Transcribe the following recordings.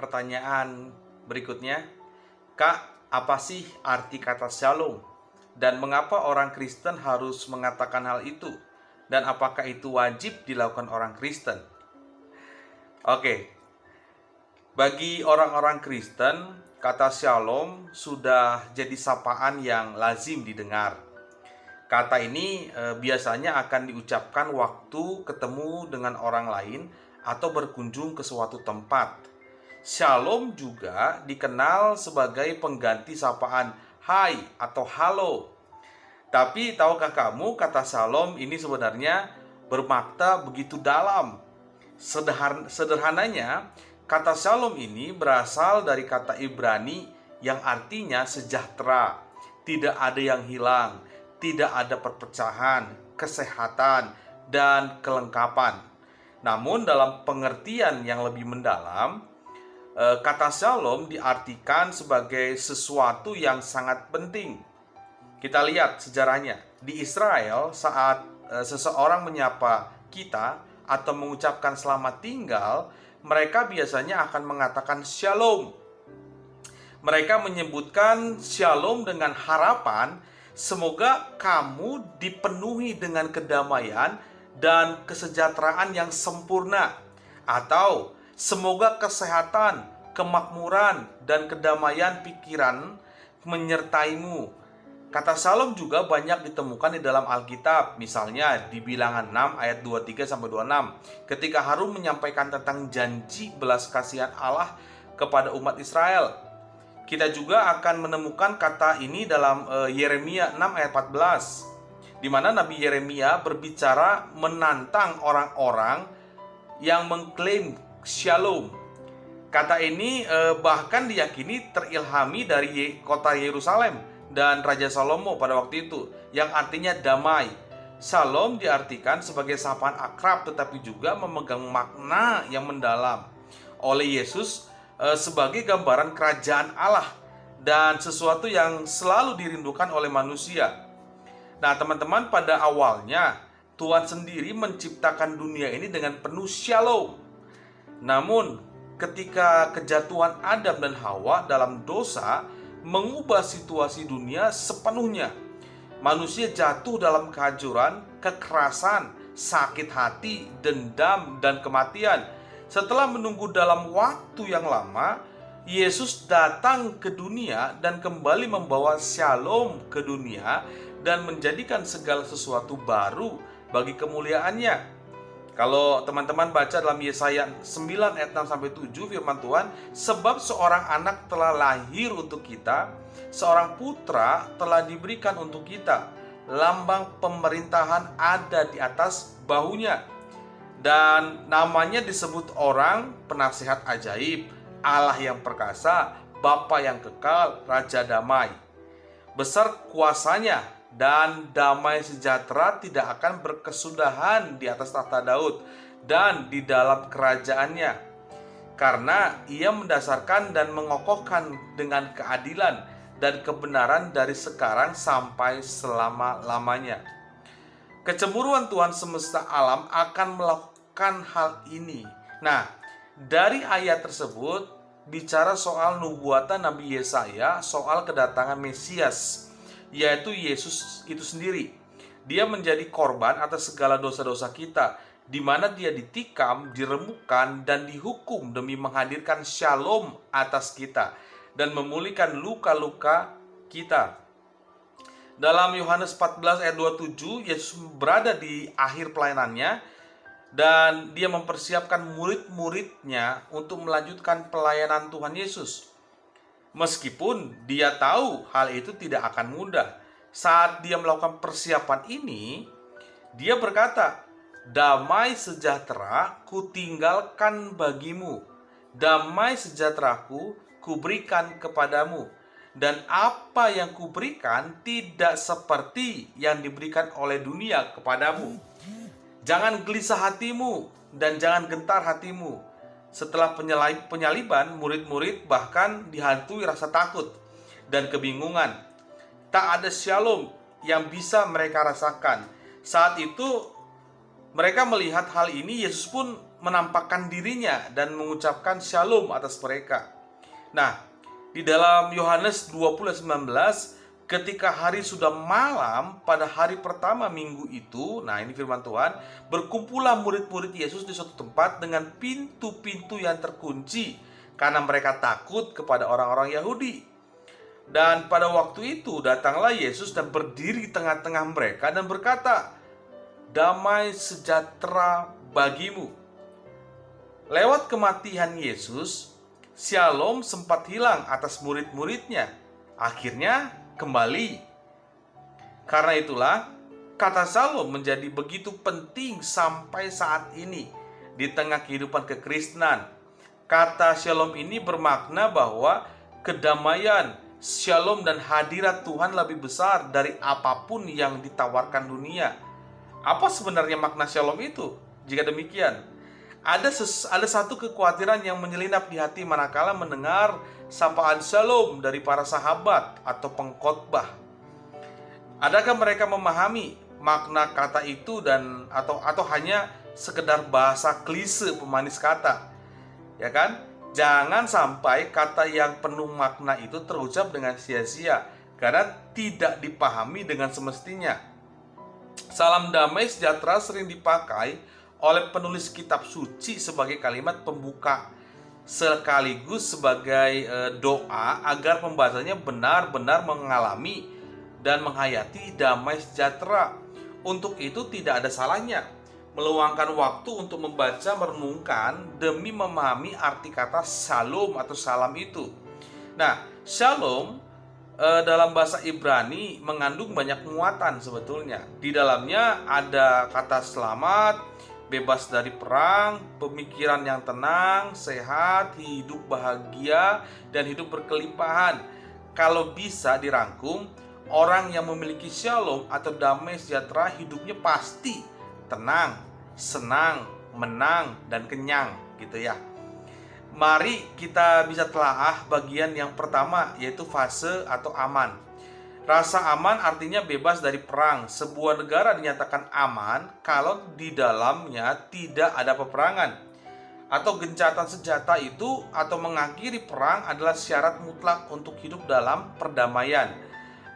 pertanyaan berikutnya. Kak, apa sih arti kata shalom? Dan mengapa orang Kristen harus mengatakan hal itu? Dan apakah itu wajib dilakukan orang Kristen? Oke, bagi orang-orang Kristen, kata shalom sudah jadi sapaan yang lazim didengar. Kata ini biasanya akan diucapkan waktu ketemu dengan orang lain atau berkunjung ke suatu tempat. Shalom juga dikenal sebagai pengganti sapaan hai atau halo. Tapi tahukah kamu kata shalom ini sebenarnya bermakna begitu dalam. Sederhananya, kata shalom ini berasal dari kata Ibrani yang artinya sejahtera, tidak ada yang hilang, tidak ada perpecahan, kesehatan, dan kelengkapan. Namun dalam pengertian yang lebih mendalam, kata shalom diartikan sebagai sesuatu yang sangat penting. Kita lihat sejarahnya. Di Israel, saat seseorang menyapa kita atau mengucapkan selamat tinggal, mereka biasanya akan mengatakan shalom. Mereka menyebutkan shalom dengan harapan semoga kamu dipenuhi dengan kedamaian dan kesejahteraan yang sempurna, atau semoga kesehatan, kemakmuran, dan kedamaian pikiran menyertaimu. Kata shalom juga banyak ditemukan di dalam Alkitab, misalnya di Bilangan 6 ayat 23-26, ketika Harun menyampaikan tentang janji belas kasihan Allah kepada umat Israel. Kita juga akan menemukan kata ini dalam Yeremia 6 ayat 14, di mana Nabi Yeremia berbicara menantang orang-orang yang mengklaim shalom. Kata ini bahkan diyakini terilhami dari kota Yerusalem dan Raja Salomo pada waktu itu, yang artinya damai. Shalom diartikan sebagai sapaan akrab tetapi juga memegang makna yang mendalam oleh Yesus sebagai gambaran kerajaan Allah dan sesuatu yang selalu dirindukan oleh manusia. Nah teman-teman, pada awalnya Tuhan sendiri menciptakan dunia ini dengan penuh shalom. Namun ketika kejatuhan Adam dan Hawa dalam dosa mengubah situasi dunia sepenuhnya, manusia jatuh dalam kehancuran, kekerasan, sakit hati, dendam, dan kematian. Setelah menunggu dalam waktu yang lama, Yesus datang ke dunia dan kembali membawa shalom ke dunia dan menjadikan segala sesuatu baru bagi kemuliaannya. Kalau teman-teman baca dalam Yesaya 9 ayat 6-7, firman Tuhan, sebab seorang anak telah lahir untuk kita, seorang putra telah diberikan untuk kita, lambang pemerintahan ada di atas bahunya, dan namanya disebut orang penasihat ajaib, Allah yang perkasa, Bapa yang kekal, Raja damai. Besar kuasanya dan damai sejahtera tidak akan berkesudahan di atas tahta Daud dan di dalam kerajaannya, karena ia mendasarkan dan mengokohkan dengan keadilan dan kebenaran dari sekarang sampai selama-lamanya. Kecemburuan Tuhan semesta alam akan melakukan hal ini. Nah, dari ayat tersebut bicara soal nubuatan Nabi Yesaya soal kedatangan Mesias, yaitu Yesus itu sendiri. Dia menjadi korban atas segala dosa-dosa kita, di mana dia ditikam, diremukkan, dan dihukum demi menghadirkan shalom atas kita dan memulihkan luka-luka kita. Dalam Yohanes 14 ayat 27, Yesus berada di akhir pelayanannya dan dia mempersiapkan murid-muridnya untuk melanjutkan pelayanan Tuhan Yesus. Meskipun dia tahu hal itu tidak akan mudah, saat dia melakukan persiapan ini, dia berkata, damai sejahtera kutinggalkan bagimu, damai sejahteraku kuberikan kepadamu, dan apa yang kuberikan tidak seperti yang diberikan oleh dunia kepadamu. Jangan gelisah hatimu dan jangan gentar hatimu. Setelah penyaliban, murid-murid bahkan dihantui rasa takut dan kebingungan. Tak ada shalom yang bisa mereka rasakan. Saat itu Mereka melihat hal ini, Yesus pun menampakkan dirinya dan mengucapkan shalom atas mereka. Nah, di dalam Yohanes 20:19, ketika hari sudah malam pada hari pertama minggu itu, nah ini firman Tuhan, berkumpullah murid-murid Yesus di suatu tempat dengan pintu-pintu yang terkunci karena mereka takut kepada orang-orang Yahudi. Dan pada waktu itu datanglah Yesus dan berdiri di tengah-tengah mereka dan berkata, "Damai sejahtera bagimu." Lewat kematian Yesus, shalom sempat hilang atas murid-muridnya. Akhirnya kembali. Karena itulah kata shalom menjadi begitu penting sampai saat ini di tengah kehidupan kekristenan. Kata shalom ini bermakna bahwa kedamaian, shalom dan hadirat Tuhan lebih besar dari apapun yang ditawarkan dunia. Apa sebenarnya makna shalom itu? Jika demikian, ada satu kekhawatiran yang menyelinap di hati manakala mendengar sapaan shalom dari para sahabat atau pengkhotbah. Adakah mereka memahami makna kata itu atau hanya sekedar bahasa klise pemanis kata? Ya kan? Jangan sampai kata yang penuh makna itu terucap dengan sia-sia karena tidak dipahami dengan semestinya. Salam damai sejahtera sering dipakai oleh penulis kitab suci sebagai kalimat pembuka sekaligus sebagai doa agar pembacanya benar-benar mengalami dan menghayati damai sejahtera. Untuk itu tidak ada salahnya meluangkan waktu untuk membaca, merenungkan demi memahami arti kata shalom atau salam itu. Nah, shalom dalam bahasa Ibrani mengandung banyak muatan sebetulnya. Di dalamnya ada kata selamat, bebas dari perang, pemikiran yang tenang, sehat, hidup bahagia, dan hidup berkelimpahan. Kalau bisa dirangkum, orang yang memiliki shalom atau damai sejahtera hidupnya pasti tenang, senang, menang, dan kenyang gitu ya. Mari kita bisa telaah bagian yang pertama, yaitu fase atau aman. Rasa aman artinya bebas dari perang. Sebuah negara dinyatakan aman kalau di dalamnya tidak ada peperangan atau gencatan senjata itu atau mengakhiri perang adalah syarat mutlak untuk hidup dalam perdamaian.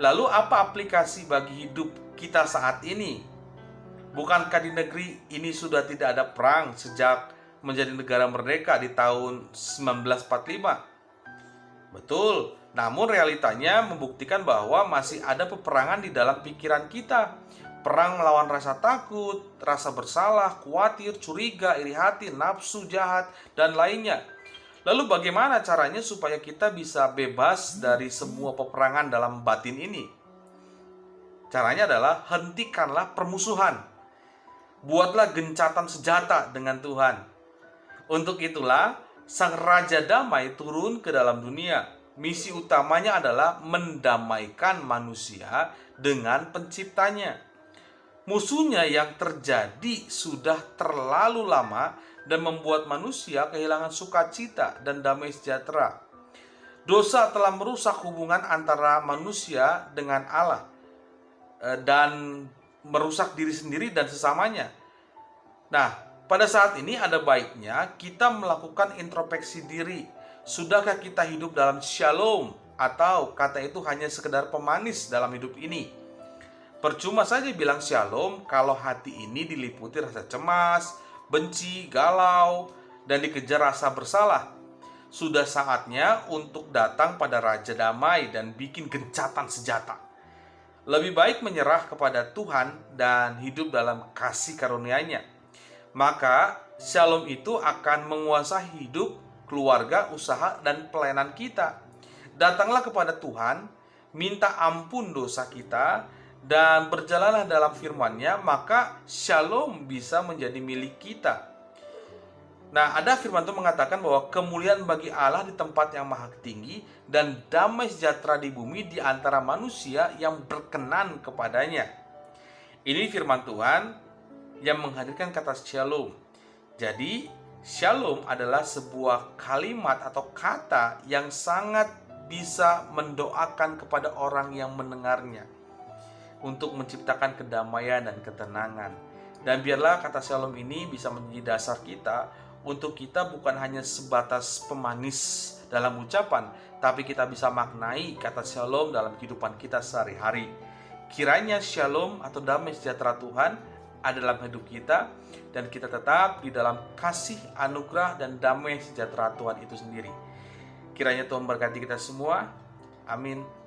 Lalu apa aplikasi bagi hidup kita saat ini? Bukankah di negeri ini sudah tidak ada perang sejak menjadi negara merdeka di tahun 1945? Betul, namun realitanya membuktikan bahwa masih ada peperangan di dalam pikiran kita. Perang melawan rasa takut, rasa bersalah, khawatir, curiga, iri hati, nafsu jahat, dan lainnya. Lalu bagaimana caranya supaya kita bisa bebas dari semua peperangan dalam batin ini? Caranya adalah hentikanlah permusuhan. Buatlah gencatan senjata dengan Tuhan. Untuk itulah Sang Raja Damai turun ke dalam dunia. Misi utamanya adalah mendamaikan manusia dengan penciptanya. Musuhnya yang terjadi sudah terlalu lama dan membuat manusia kehilangan sukacita dan damai sejahtera. Dosa telah merusak hubungan antara manusia dengan Allah dan merusak diri sendiri dan sesamanya. Nah, pada saat ini ada baiknya kita melakukan introspeksi diri. Sudahkah kita hidup dalam shalom atau kata itu hanya sekedar pemanis dalam hidup ini? Percuma saja bilang shalom kalau hati ini diliputi rasa cemas, benci, galau, dan dikejar rasa bersalah. Sudah saatnya untuk datang pada Raja Damai dan bikin gencatan senjata. Lebih baik menyerah kepada Tuhan dan hidup dalam kasih karunia-Nya. Maka shalom itu akan menguasai hidup, keluarga, usaha, dan pelayanan kita. Datanglah kepada Tuhan, minta ampun dosa kita, dan berjalanlah dalam firman-Nya, maka shalom bisa menjadi milik kita. Nah, ada firman Tuhan mengatakan bahwa kemuliaan bagi Allah di tempat yang maha tinggi dan damai sejahtera di bumi di antara manusia yang berkenan kepadanya. Ini firman Tuhan yang menghadirkan kata shalom. Jadi, shalom adalah sebuah kalimat atau kata yang sangat bisa mendoakan kepada orang yang mendengarnya untuk menciptakan kedamaian dan ketenangan. Dan biarlah kata shalom ini bisa menjadi dasar kita untuk kita bukan hanya sebatas pemanis dalam ucapan, tapi kita bisa maknai kata shalom dalam kehidupan kita sehari-hari. Kiranya shalom atau damai sejahtera Tuhan ada dalam hidup kita, dan kita tetap di dalam kasih, anugerah, dan damai sejahtera Tuhan itu sendiri. Kiranya Tuhan berkati kita semua. Amin.